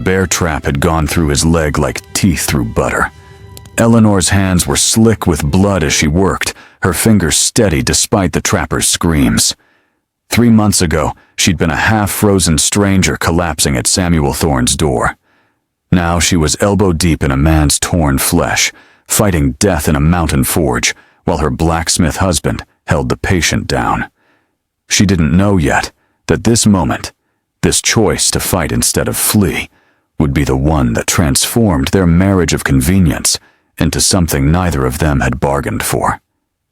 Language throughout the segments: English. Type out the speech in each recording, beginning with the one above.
bear trap had gone through his leg like teeth through butter. Eleanor's hands were slick with blood as she worked, her fingers steady despite the trapper's screams. 3 months ago, she'd been a half-frozen stranger collapsing at Samuel Thorne's door. Now she was elbow-deep in a man's torn flesh, fighting death in a mountain forge, while her blacksmith husband held the patient down. She didn't know yet that this moment, this choice to fight instead of flee, would be the one that transformed their marriage of convenience into something neither of them had bargained for.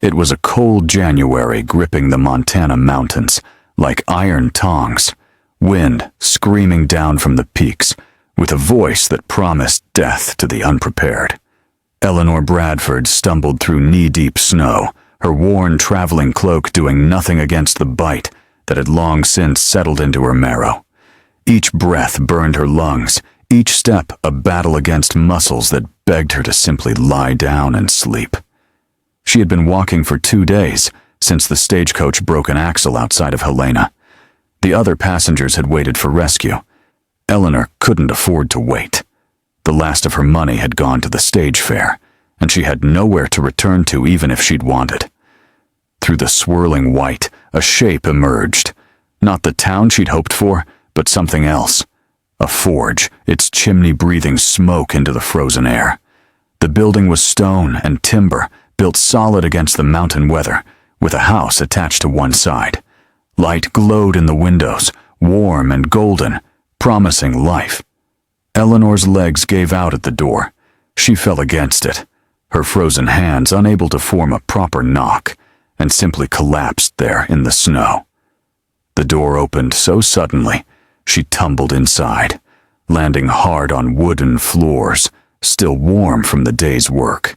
It was a cold January gripping the Montana mountains like iron tongs, wind screaming down from the peaks with a voice that promised death to the unprepared. Eleanor Bradford stumbled through knee-deep snow, her worn traveling cloak doing nothing against the bite that had long since settled into her marrow. Each breath burned her lungs, each step a battle against muscles that begged her to simply lie down and sleep. She had been walking for 2 days since the stagecoach broke an axle outside of Helena. The other passengers had waited for rescue. Eleanor couldn't afford to wait. The last of her money had gone to the stage fare, and she had nowhere to return to even if she'd wanted. Through the swirling white, a shape emerged. Not the town she'd hoped for, but something else. A forge, its chimney breathing smoke into the frozen air. The building was stone and timber, built solid against the mountain weather, with a house attached to one side. Light glowed in the windows, warm and golden, promising life. Eleanor's legs gave out at the door. She fell against it, her frozen hands unable to form a proper knock, and simply collapsed there in the snow. The door opened so suddenly, she tumbled inside, landing hard on wooden floors, still warm from the day's work.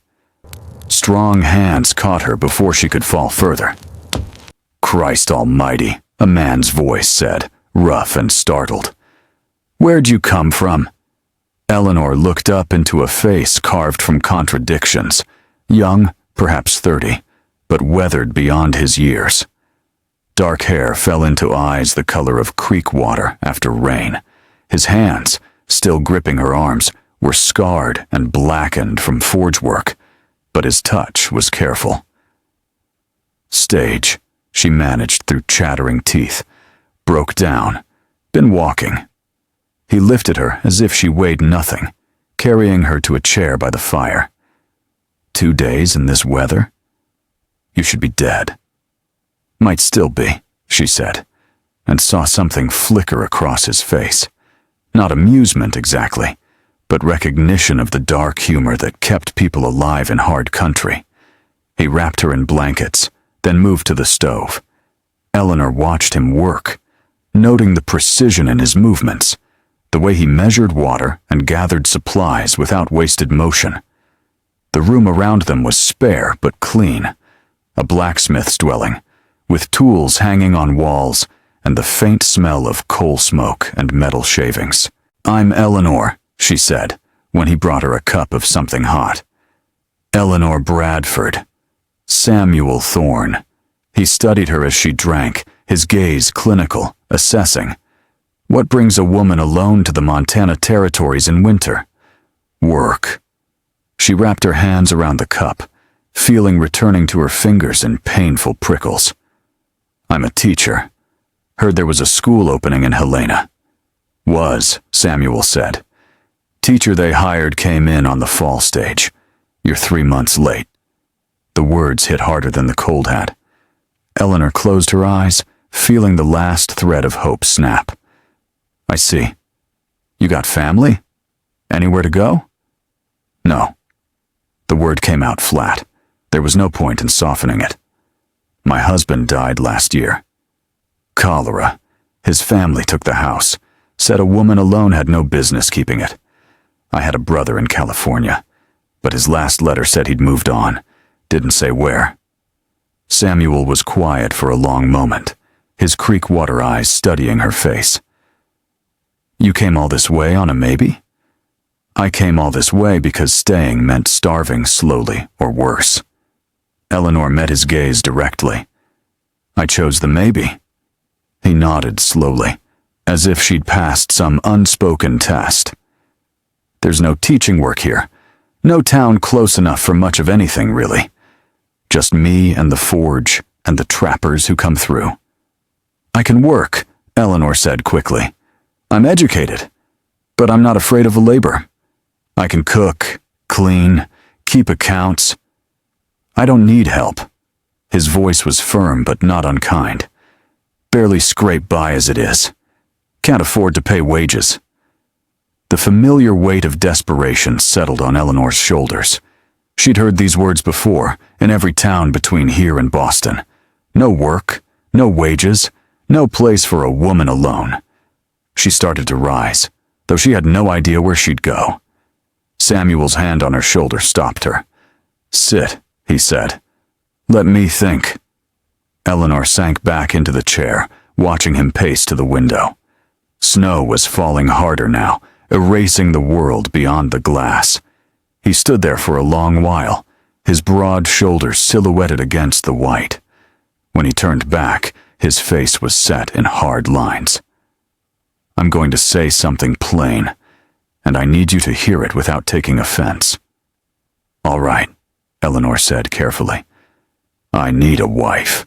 Strong hands caught her before she could fall further. "Christ almighty," a man's voice said, rough and startled. "Where'd you come from?" Eleanor looked up into a face carved from contradictions, young, perhaps 30, but weathered beyond his years. Dark hair fell into eyes the color of creek water after rain. His hands, still gripping her arms, were scarred and blackened from forge work, but his touch was careful. "Stage," she managed through chattering teeth. "Broke down. Been walking." He lifted her as if she weighed nothing, carrying her to a chair by the fire. 2 days in this weather? You should be dead." "Might still be," she said, and saw something flicker across his face. Not amusement exactly, but recognition of the dark humor that kept people alive in hard country. He wrapped her in blankets, then moved to the stove. Eleanor watched him work, noting the precision in his movements, the way he measured water and gathered supplies without wasted motion. The room around them was spare but clean, a blacksmith's dwelling, with tools hanging on walls and the faint smell of coal smoke and metal shavings. "I'm Eleanor," she said, when he brought her a cup of something hot. Eleanor Bradford. Samuel Thorne. He studied her as she drank, his gaze clinical, assessing. What brings a woman alone to the Montana territories in winter? Work. She wrapped her hands around the cup, feeling returning to her fingers in painful prickles. "I'm a teacher. Heard there was a school opening in Helena." "Was," Samuel said. "Teacher they hired came in on the fall stage. You're 3 months late." The words hit harder than the cold had. Eleanor closed her eyes, feeling the last thread of hope snap. "I see. You got family? Anywhere to go?" "No." The word came out flat. There was no point in softening it. "My husband died last year. Cholera. His family took the house. Said a woman alone had no business keeping it. I had a brother in California, but his last letter said he'd moved on. Didn't say where." Samuel was quiet for a long moment, his creek water eyes studying her face. "You came all this way on a maybe?" "I came all this way because staying meant starving slowly or worse." Eleanor met his gaze directly. "I chose the maybe." He nodded slowly, as if she'd passed some unspoken test. There's no teaching work here. No town close enough for much of anything, really. Just me and the forge and the trappers who come through. I can work, Eleanor said quickly. I'm educated, but I'm not afraid of the labor. I can cook, clean, keep accounts. I don't need help. His voice was firm but not unkind. Barely scrape by as it is. Can't afford to pay wages. The familiar weight of desperation settled on Eleanor's shoulders. She'd heard these words before, in every town between here and Boston. No work, no wages, no place for a woman alone. She started to rise, though she had no idea where she'd go. Samuel's hand on her shoulder stopped her. Sit, he said. Let me think. Eleanor sank back into the chair, watching him pace to the window. Snow was falling harder now, erasing the world beyond the glass. He stood there for a long while, his broad shoulders silhouetted against the white. When he turned back, his face was set in hard lines. I'm going to say something plain, and I need you to hear it without taking offense. All right, Eleanor said carefully. I need a wife.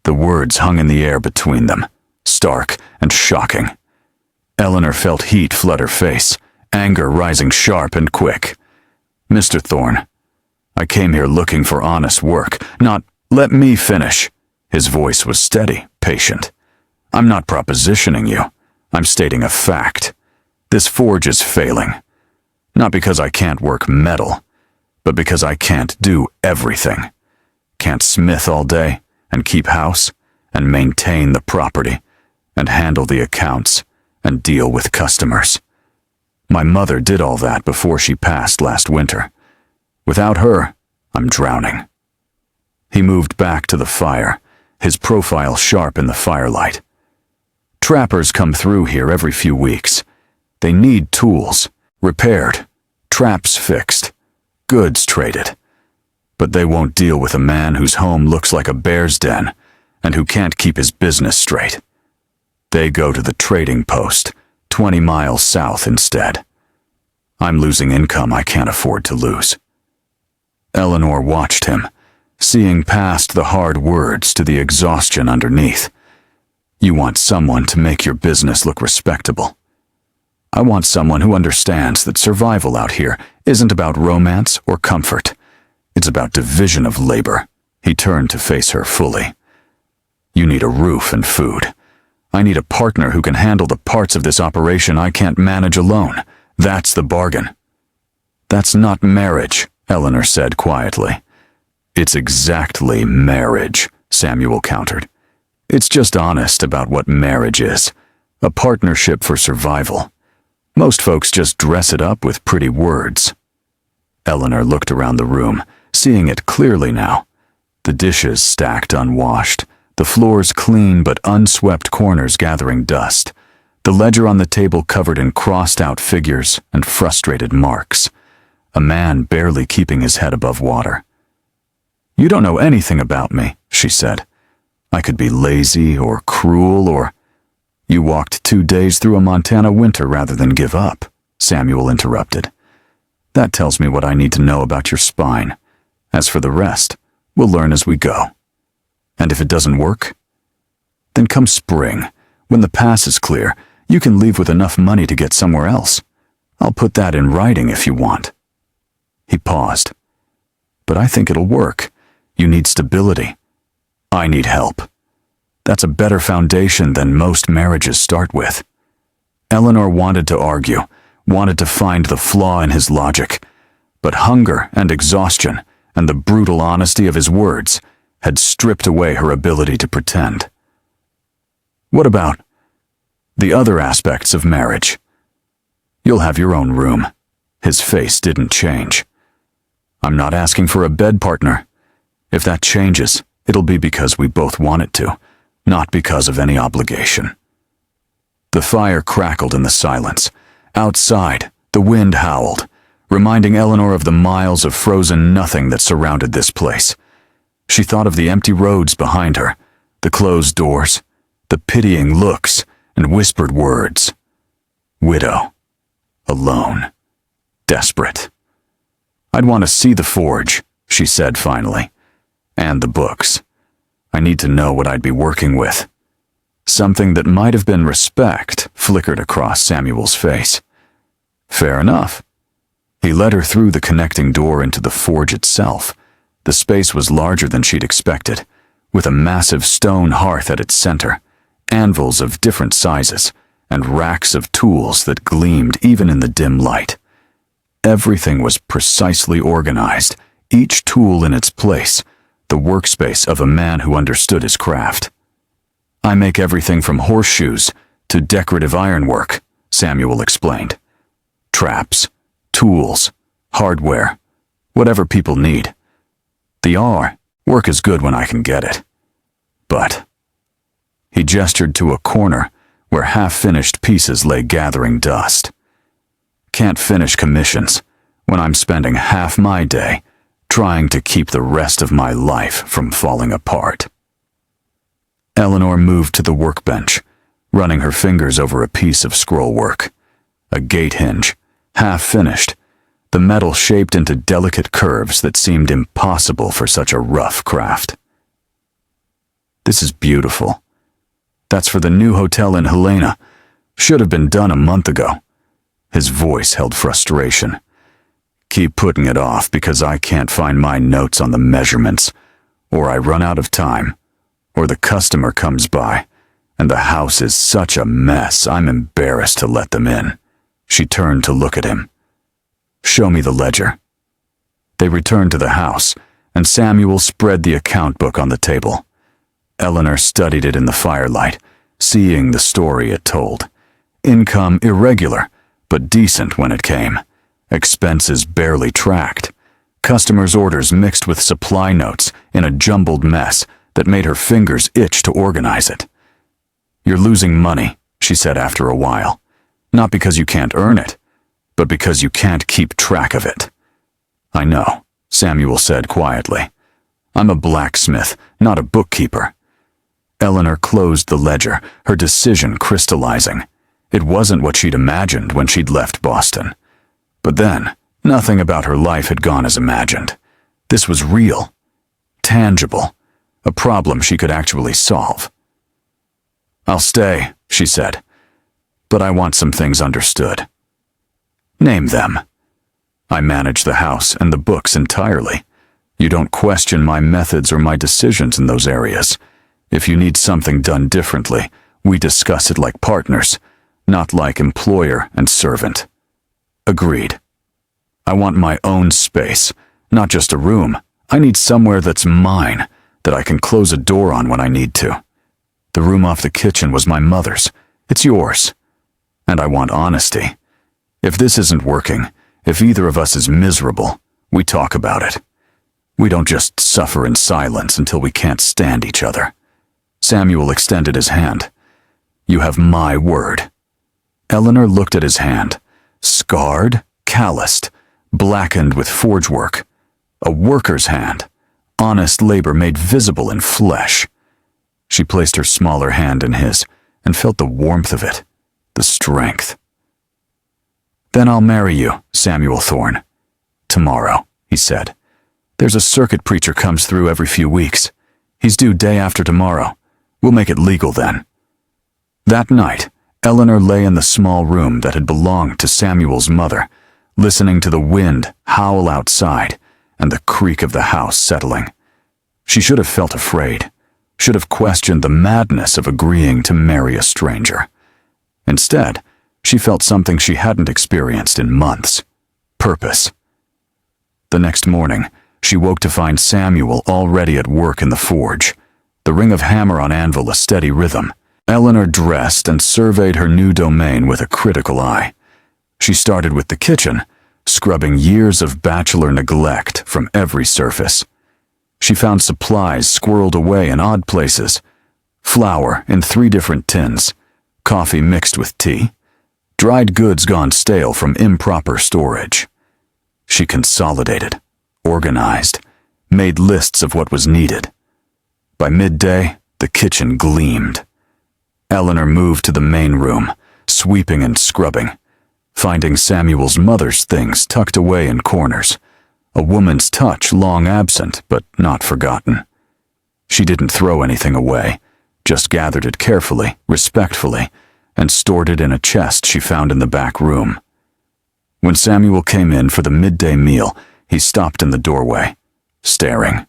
The words hung in the air between them, stark and shocking. Eleanor felt heat flood her face, anger rising sharp and quick. Mr. Thorne, I came here looking for honest work, not let me finish. His voice was steady, patient. I'm not propositioning you. I'm stating a fact. This forge is failing. Not because I can't work metal, but because I can't do everything. Can't smith all day, and keep house, and maintain the property, and handle the accounts, and deal with customers. My mother did all that before she passed last winter. Without her, I'm drowning. He moved back to the fire, his profile sharp in the firelight. Trappers come through here every few weeks. They need tools, repaired, traps fixed, goods traded. But they won't deal with a man whose home looks like a bear's den and who can't keep his business straight. They go to the trading post, 20 miles south instead. I'm losing income I can't afford to lose. Eleanor watched him, seeing past the hard words to the exhaustion underneath. You want someone to make your business look respectable. I want someone who understands that survival out here isn't about romance or comfort. It's about division of labor. He turned to face her fully. You need a roof and food. I need a partner who can handle the parts of this operation I can't manage alone. That's the bargain. That's not marriage, Eleanor said quietly. It's exactly marriage, Samuel countered. It's just honest about what marriage is. A partnership for survival. Most folks just dress it up with pretty words. Eleanor looked around the room, seeing it clearly now. The dishes stacked unwashed, the floors clean but unswept corners gathering dust, the ledger on the table covered in crossed-out figures and frustrated marks. A man barely keeping his head above water. You don't know anything about me, she said. I could be lazy or cruel or... You walked 2 days through a Montana winter rather than give up, Samuel interrupted. That tells me what I need to know about your spine. As for the rest, we'll learn as we go. And if it doesn't work, then come spring, when the pass is clear, you can leave with enough money to get somewhere else. I'll put that in writing if you want. He paused. But I think it'll work. You need stability. I need help. That's a better foundation than most marriages start with. Eleanor wanted to argue, wanted to find the flaw in his logic, but hunger and exhaustion and the brutal honesty of his words had stripped away her ability to pretend. What about the other aspects of marriage? You'll have your own room. His face didn't change. I'm not asking for a bed partner. If that changes, it'll be because we both want it to, not because of any obligation. The fire crackled in the silence. Outside, the wind howled, reminding Eleanor of the miles of frozen nothing that surrounded this place. She thought of the empty roads behind her, the closed doors, the pitying looks and whispered words. Widow. alone, desperate. "I'd want to see the forge," she said finally, "and the books. I need to know what I'd be working with." Something that might have been respect flickered across Samuel's face. Fair enough. He led her through the connecting door into the forge itself. The space was larger than she'd expected, with a massive stone hearth at its center, anvils of different sizes, and racks of tools that gleamed even in the dim light. Everything was precisely organized, each tool in its place, the workspace of a man who understood his craft. "I make everything from horseshoes to decorative ironwork," Samuel explained. "Traps, tools, hardware, whatever people need. Work is good when I can get it. But..." He gestured to a corner where half-finished pieces lay gathering dust. "Can't finish commissions when I'm spending half my day trying to keep the rest of my life from falling apart." Eleanor moved to the workbench, running her fingers over a piece of scrollwork. A gate hinge, half-finished, the metal shaped into delicate curves that seemed impossible for such a rough craft. "This is beautiful. That's for the new hotel in Helena. Should have been done a month ago." His voice held frustration. "Keep putting it off because I can't find my notes on the measurements, or I run out of time, or the customer comes by, and the house is such a mess I'm embarrassed to let them in." She turned to look at him. "Show me the ledger." They returned to the house, and Samuel spread the account book on the table. Eleanor studied it in the firelight, seeing the story it told. Income irregular, but decent when it came. Expenses barely tracked. Customers' orders mixed with supply notes in a jumbled mess that made her fingers itch to organize it. "You're losing money," she said after a while. "Not because you can't earn it, but because you can't keep track of it." "I know," Samuel said quietly. "I'm a blacksmith, not a bookkeeper." Eleanor closed the ledger, her decision crystallizing. It wasn't what she'd imagined when she'd left Boston. But then, nothing about her life had gone as imagined. This was real, tangible, a problem she could actually solve. "I'll stay," she said, "but I want some things understood." "Name them." "I manage the house and the books entirely. You don't question my methods or my decisions in those areas. If you need something done differently, we discuss it like partners, not like employer and servant." "Agreed." "I want my own space, not just a room. I need somewhere that's mine, that I can close a door on when I need to. The room off the kitchen was my mother's. It's yours. And I want honesty. If this isn't working, if either of us is miserable, we talk about it. We don't just suffer in silence until we can't stand each other." Samuel extended his hand. "You have my word." Eleanor looked at his hand, scarred, calloused, blackened with forge work. A worker's hand, honest labor made visible in flesh. She placed her smaller hand in his and felt the warmth of it, the strength. "Then I'll marry you, Samuel Thorne." "Tomorrow," he said. "There's a circuit preacher comes through every few weeks. He's due day after tomorrow. We'll make it legal then." That night, Eleanor lay in the small room that had belonged to Samuel's mother, listening to the wind howl outside and the creak of the house settling. She should have felt afraid, should have questioned the madness of agreeing to marry a stranger. Instead, she felt something she hadn't experienced in months: purpose. The next morning, she woke to find Samuel already at work in the forge, the ring of hammer on anvil a steady rhythm. Eleanor dressed and surveyed her new domain with a critical eye. She started with the kitchen, scrubbing years of bachelor neglect from every surface. She found supplies squirreled away in odd places: flour in 3 different tins, coffee mixed with tea, dried goods gone stale from improper storage. She consolidated, organized, made lists of what was needed. By midday, the kitchen gleamed. Eleanor moved to the main room, sweeping and scrubbing. finding Samuel's mother's things tucked away in corners, a woman's touch long absent but not forgotten. She didn't throw anything away, just gathered it carefully, respectfully, and stored it in a chest she found in the back room. When Samuel came in for the midday meal, he stopped in the doorway, staring.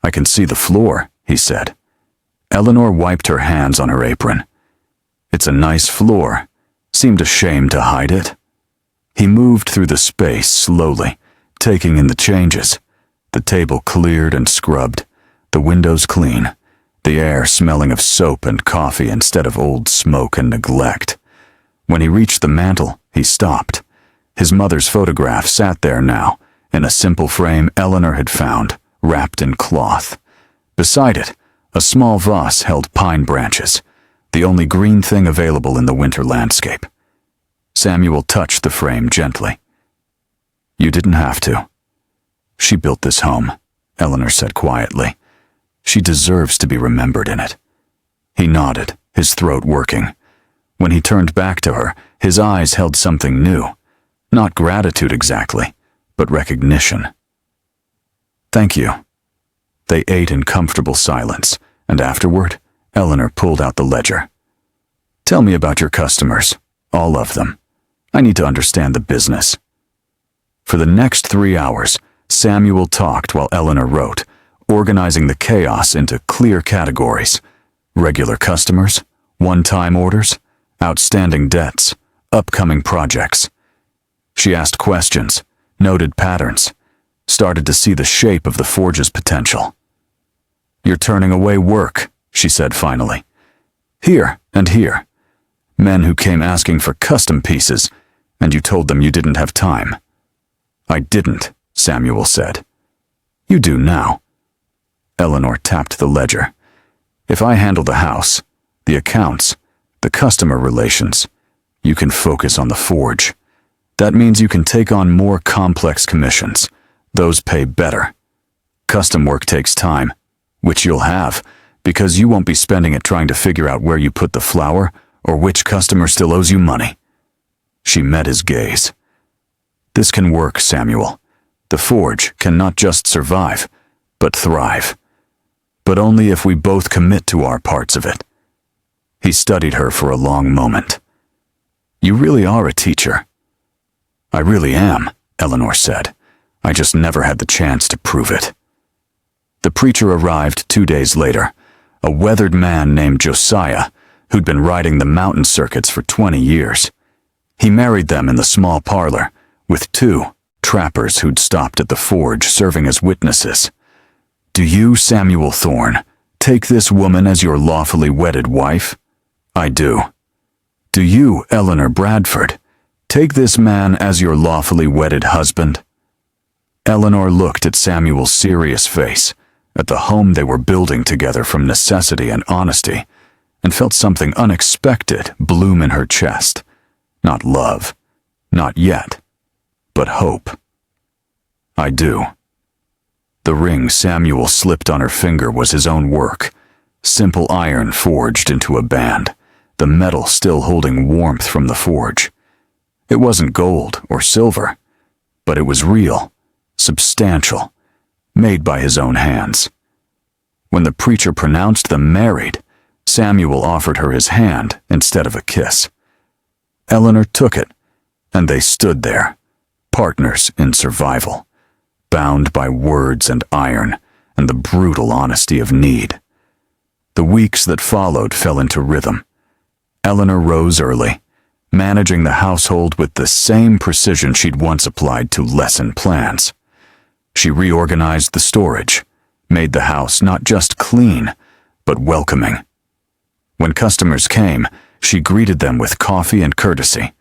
"I can see the floor," he said. Eleanor wiped her hands on her apron. "It's a nice floor. Seemed ashamed to hide it." He moved through the space slowly, taking in the changes. The table cleared and scrubbed, the windows clean, the air smelling of soap and coffee instead of old smoke and neglect. When he reached the mantel, he stopped. His mother's photograph sat there now, in a simple frame Eleanor had found, wrapped in cloth. Beside it, a small vase held pine branches, the only green thing available in the winter landscape. Samuel touched the frame gently. "You didn't have to. She built this home," Eleanor said quietly. "She deserves to be remembered in it." He nodded, his throat working. When he turned back to her, his eyes held something new. Not gratitude exactly, but recognition. "Thank you." They ate in comfortable silence, and afterward, Eleanor pulled out the ledger. "Tell me about your customers, all of them. I need to understand the business." For the next 3 hours, Samuel talked while Eleanor wrote, organizing the chaos into clear categories: regular customers, one-time orders, outstanding debts, upcoming projects. She asked questions, noted patterns, started to see the shape of the forge's potential. "You're turning away work," she said finally. "Here and here. Men who came asking for custom pieces, and you told them you didn't have time." "I didn't," Samuel said. "You do now." Eleanor tapped the ledger. "If I handle the house, the accounts, the customer relations, you can focus on the forge. That means you can take on more complex commissions. Those pay better. Custom work takes time, which you'll have, because you won't be spending it trying to figure out where you put the flour or which customer still owes you money." She met his gaze. "This can work, Samuel. The forge can not just survive, but thrive. But only if we both commit to our parts of it." He studied her for a long moment. "You really are a teacher." "I really am," Eleanor said. "I just never had the chance to prove it." The preacher arrived 2 days later, a weathered man named Josiah, who'd been riding the mountain circuits for 20 years. He married them in the small parlor, with 2 trappers who'd stopped at the forge serving as witnesses. "Do you, Samuel Thorne, take this woman as your lawfully wedded wife?" "I do." "Do you, Eleanor Bradford, take this man as your lawfully wedded husband?" Eleanor looked at Samuel's serious face, at the home they were building together from necessity and honesty, and felt something unexpected bloom in her chest. Not love, not yet, but hope. "I do." The ring Samuel slipped on her finger was his own work, simple iron forged into a band, the metal still holding warmth from the forge. It wasn't gold or silver, but it was real, substantial, made by his own hands. When the preacher pronounced them married, Samuel offered her his hand instead of a kiss. Eleanor took it, and they stood there, partners in survival, bound by words and iron and the brutal honesty of need. The weeks that followed fell into rhythm. Eleanor rose early, managing the household with the same precision she'd once applied to lesson plans. She reorganized the storage, made the house not just clean, but welcoming. When customers came, she greeted them with coffee and courtesy,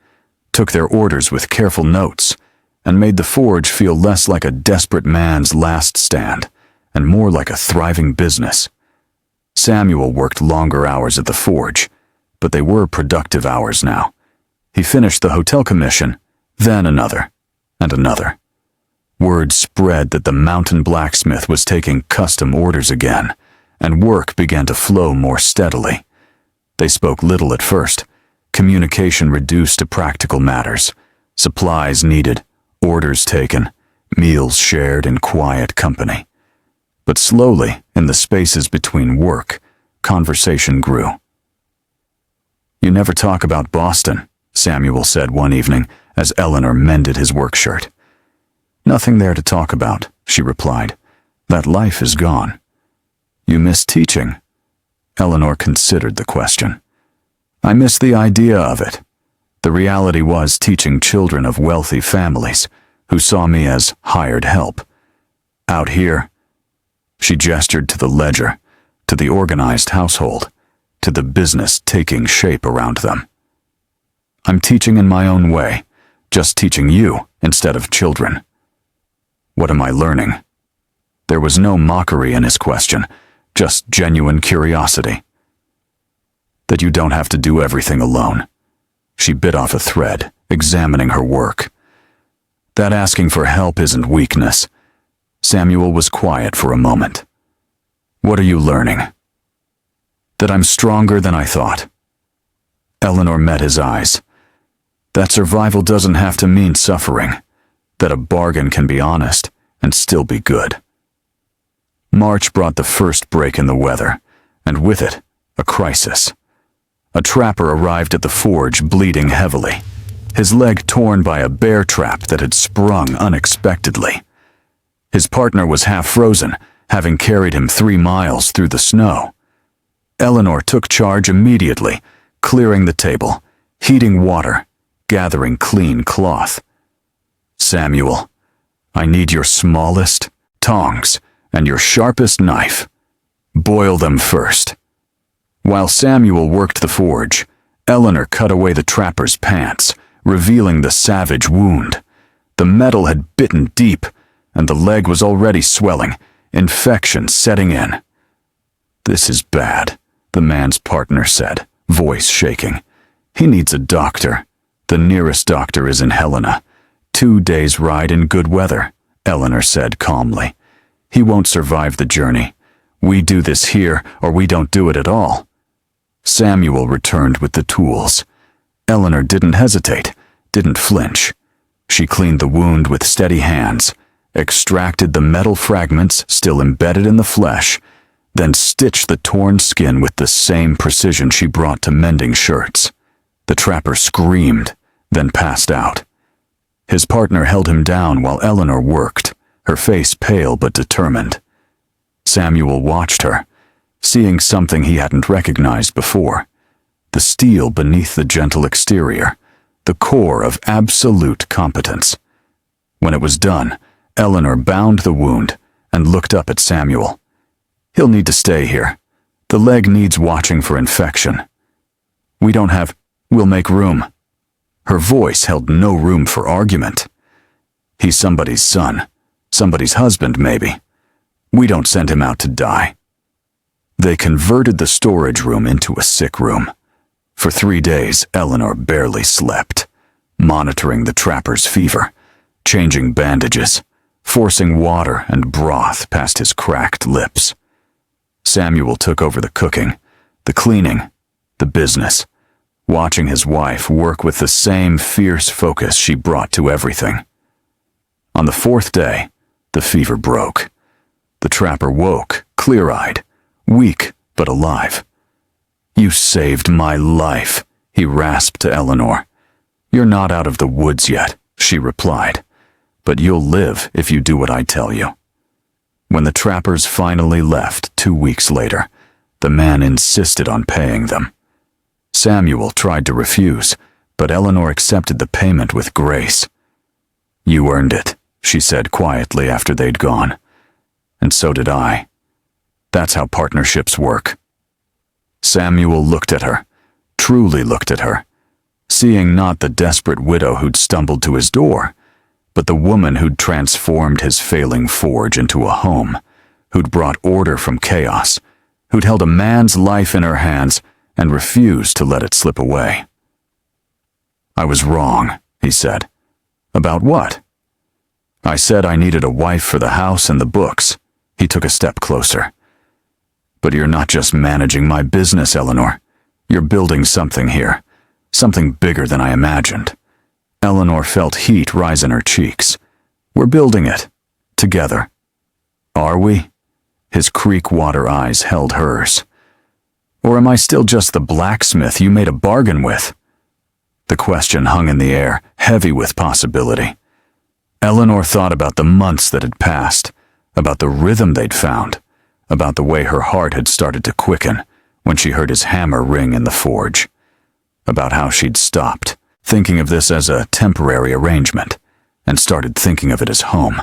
took their orders with careful notes, and made the forge feel less like a desperate man's last stand and more like a thriving business. Samuel worked longer hours at the forge, but they were productive hours now. He finished the hotel commission, then another, and another. Word spread that the mountain blacksmith was taking custom orders again, and work began to flow more steadily. They spoke little at first, Communication reduced to practical matters. Supplies needed, orders taken, meals shared in quiet company. But slowly, in the spaces between work, conversation grew. "You never talk about Boston," Samuel said one evening as Eleanor mended his work shirt. "Nothing there to talk about," she replied. "That life is gone." "You miss teaching?" Eleanor considered the question. "I miss the idea of it. The reality was teaching children of wealthy families who saw me as hired help. Out here," she gestured to the ledger, to the organized household, to the business taking shape around them. "I'm teaching in my own way, just teaching you instead of children." "What am I learning?" There was no mockery in his question, just genuine curiosity. "That you don't have to do everything alone." She bit off a thread, examining her work. "That asking for help isn't weakness." Samuel was quiet for a moment. "What are you learning?" "That I'm stronger than I thought." Eleanor met his eyes. "That survival doesn't have to mean suffering. That a bargain can be honest and still be good." March brought the first break in the weather, and with it, a crisis. A trapper arrived at the forge bleeding heavily, his leg torn by a bear trap that had sprung unexpectedly. His partner was half frozen, having carried him 3 miles through the snow. Eleanor took charge immediately, clearing the table, heating water, gathering clean cloth. "Samuel, I need your smallest tongs and your sharpest knife. Boil them first." While Samuel worked the forge, Eleanor cut away the trapper's pants, revealing the savage wound. The metal had bitten deep, and the leg was already swelling, infection setting in. "This is bad," the man's partner said, voice shaking. "He needs a doctor. The nearest doctor is in Helena. 2 days' ride in good weather," Eleanor said calmly. "He won't survive the journey. We do this here, or we don't do it at all." Samuel returned with the tools. Eleanor didn't hesitate, didn't flinch. She cleaned the wound with steady hands, extracted the metal fragments still embedded in the flesh, then stitched the torn skin with the same precision she brought to mending shirts. The trapper screamed, then passed out. His partner held him down while Eleanor worked, her face pale but determined. Samuel watched her, seeing something he hadn't recognized before. The steel beneath the gentle exterior, the core of absolute competence. When it was done, Eleanor bound the wound and looked up at Samuel. "He'll need to stay here. The leg needs watching for infection. We'll make room." Her voice held no room for argument. "He's somebody's son, somebody's husband maybe. We don't send him out to die." They converted the storage room into a sick room. For 3 days, Eleanor barely slept, monitoring the trapper's fever, changing bandages, forcing water and broth past his cracked lips. Samuel took over the cooking, the cleaning, the business, watching his wife work with the same fierce focus she brought to everything. On the 4th day, the fever broke. The trapper woke, clear-eyed, weak but alive. "You saved my life," he rasped to Eleanor. "You're not out of the woods yet," she replied, "but you'll live if you do what I tell you." When the trappers finally left 2 weeks later, the man insisted on paying them. Samuel tried to refuse, but Eleanor accepted the payment with grace. "You earned it," she said quietly after they'd gone. "And so did I. That's how partnerships work." Samuel looked at her, truly looked at her, seeing not the desperate widow who'd stumbled to his door, but the woman who'd transformed his failing forge into a home, who'd brought order from chaos, who'd held a man's life in her hands and refused to let it slip away. "I was wrong," he said. "About what?" "I said I needed a wife for the house and the books." He took a step closer. "But you're not just managing my business, Eleanor. You're building something here. Something bigger than I imagined. Eleanor felt heat rise in her cheeks. We're building it. Together. Are we? His creek-water eyes held hers. Or am I still just the blacksmith you made a bargain with? The question hung in the air, heavy with possibility. Eleanor thought about the months that had passed, about the rhythm they'd found, about the way her heart had started to quicken when she heard his hammer ring in the forge, about how she'd stopped, thinking of this as a temporary arrangement, and started thinking of it as home.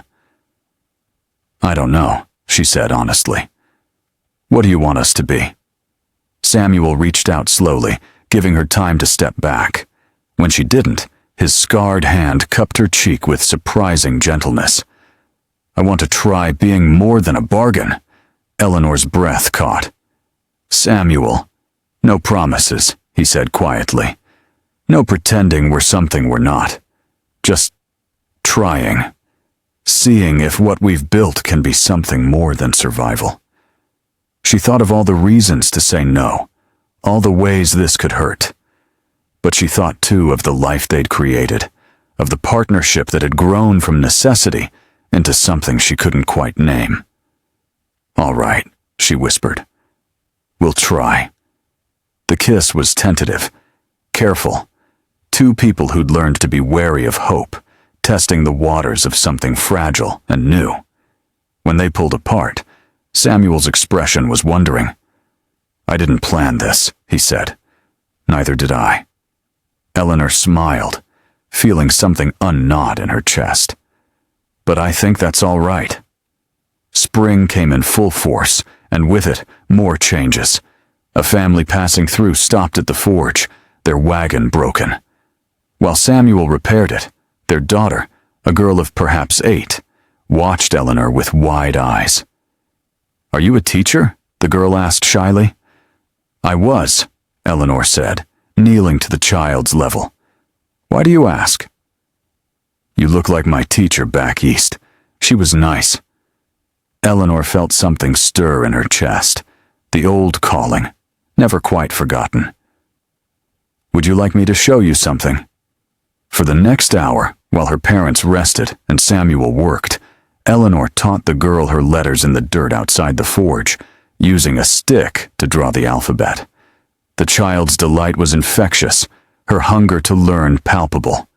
I don't know, she said honestly. What do you want us to be? Samuel reached out slowly, giving her time to step back. When she didn't, his scarred hand cupped her cheek with surprising gentleness. I want to try being more than a bargain. Eleanor's breath caught. Samuel, no promises, he said quietly. No pretending we're something we're not. Just trying. Seeing if what we've built can be something more than survival. She thought of all the reasons to say no, all the ways this could hurt. But she thought too of the life they'd created, of the partnership that had grown from necessity into something she couldn't quite name. All right, she whispered. We'll try. The kiss was tentative, careful. Two people who'd learned to be wary of hope, testing the waters of something fragile and new. When they pulled apart, Samuel's expression was wondering. I didn't plan this, he said. Neither did I. Eleanor smiled, feeling something unknot in her chest. But I think that's all right. Spring came in full force, and with it, more changes. A family passing through stopped at the forge, their wagon broken. While Samuel repaired it, their daughter, a girl of perhaps 8, watched Eleanor with wide eyes. Are you a teacher? The girl asked shyly. I was, Eleanor said, kneeling to the child's level. Why do you ask? You look like my teacher back east. She was nice. Eleanor felt something stir in her chest, the old calling, never quite forgotten. Would you like me to show you something? For the next hour, while her parents rested and Samuel worked, Eleanor taught the girl her letters in the dirt outside the forge, using a stick to draw the alphabet. The child's delight was infectious, her hunger to learn palpable.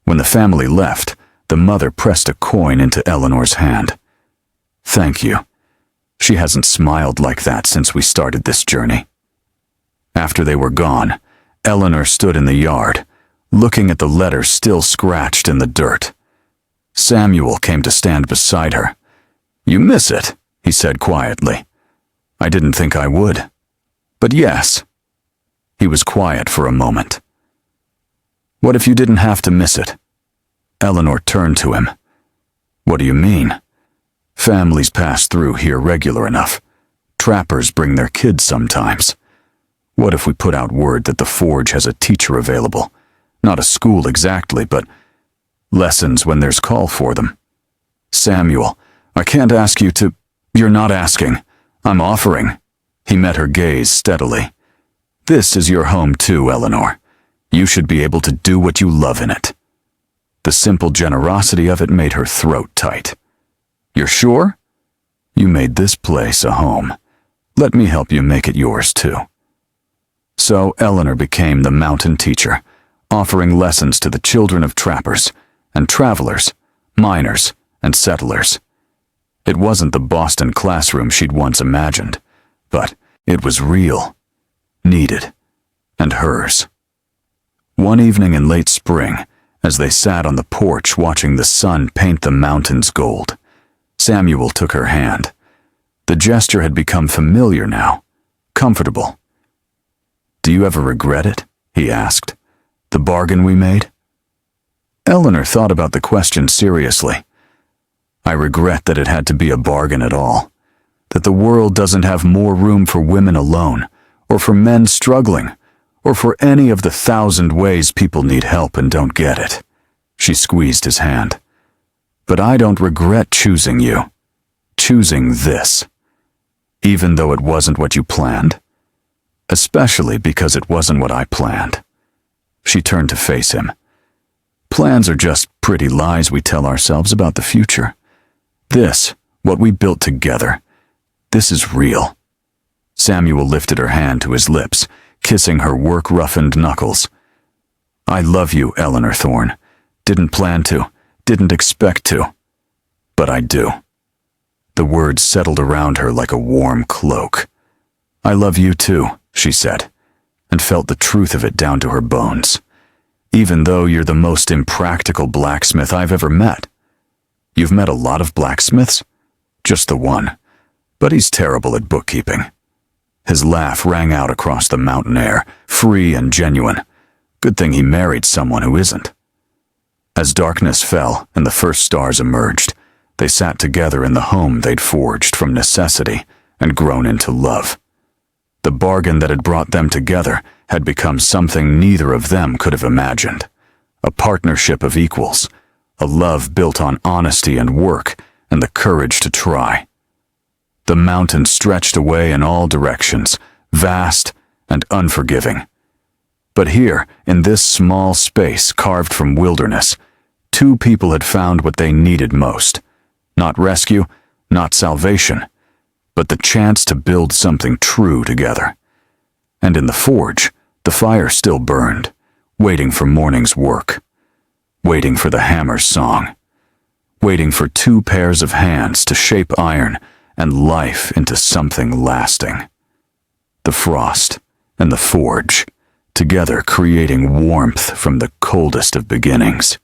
When the family left, the mother pressed a coin into Eleanor's hand. Thank you. She hasn't smiled like that since we started this journey. After they were gone, Eleanor stood in the yard, looking at the letters still scratched in the dirt. Samuel came to stand beside her. You miss it, he said quietly. I didn't think I would. But yes. He was quiet for a moment. What if you didn't have to miss it? Eleanor turned to him. What do you mean? Families pass through here regular enough. Trappers bring their kids sometimes. What if we put out word that the forge has a teacher available? Not a school exactly, but lessons when there's call for them. Samuel, I can't ask you to... You're not asking. I'm offering. He met her gaze steadily. This is your home too, Eleanor. You should be able to do what you love in it. The simple generosity of it made her throat tight. You're sure? You made this place a home. Let me help you make it yours too. So Eleanor became the mountain teacher, offering lessons to the children of trappers and travelers, miners and settlers. It wasn't the Boston classroom she'd once imagined, but it was real, needed, and hers. One evening in late spring, as they sat on the porch watching the sun paint the mountains gold, Samuel took her hand. The gesture had become familiar now, comfortable. Do you ever regret it? He asked. The bargain we made? Eleanor thought about the question seriously. I regret that it had to be a bargain at all, that the world doesn't have more room for women alone, or for men struggling, or for any of the 1,000 ways people need help and don't get it. She squeezed his hand. But I don't regret choosing you. Choosing this. Even though it wasn't what you planned. Especially because it wasn't what I planned. She turned to face him. Plans are just pretty lies we tell ourselves about the future. This, what we built together, this is real. Samuel lifted her hand to his lips, kissing her work-roughened knuckles. I love you, Eleanor Thorne. Didn't plan to, didn't expect to. But I do. The words settled around her like a warm cloak. I love you too, she said, and felt the truth of it down to her bones. Even though you're the most impractical blacksmith I've ever met. You've met a lot of blacksmiths? Just the one. But he's terrible at bookkeeping. His laugh rang out across the mountain air, free and genuine. Good thing he married someone who isn't. As darkness fell and the first stars emerged, they sat together in the home they'd forged from necessity and grown into love. The bargain that had brought them together had become something neither of them could have imagined. A partnership of equals, a love built on honesty and work and the courage to try. The mountain stretched away in all directions, vast and unforgiving. But here, in this small space carved from wilderness, two people had found what they needed most. Not rescue, not salvation, but the chance to build something true together. And in the forge, the fire still burned, waiting for morning's work, waiting for the hammer's song, waiting for two pairs of hands to shape iron and life into something lasting. The frost and the forge, together creating warmth from the coldest of beginnings.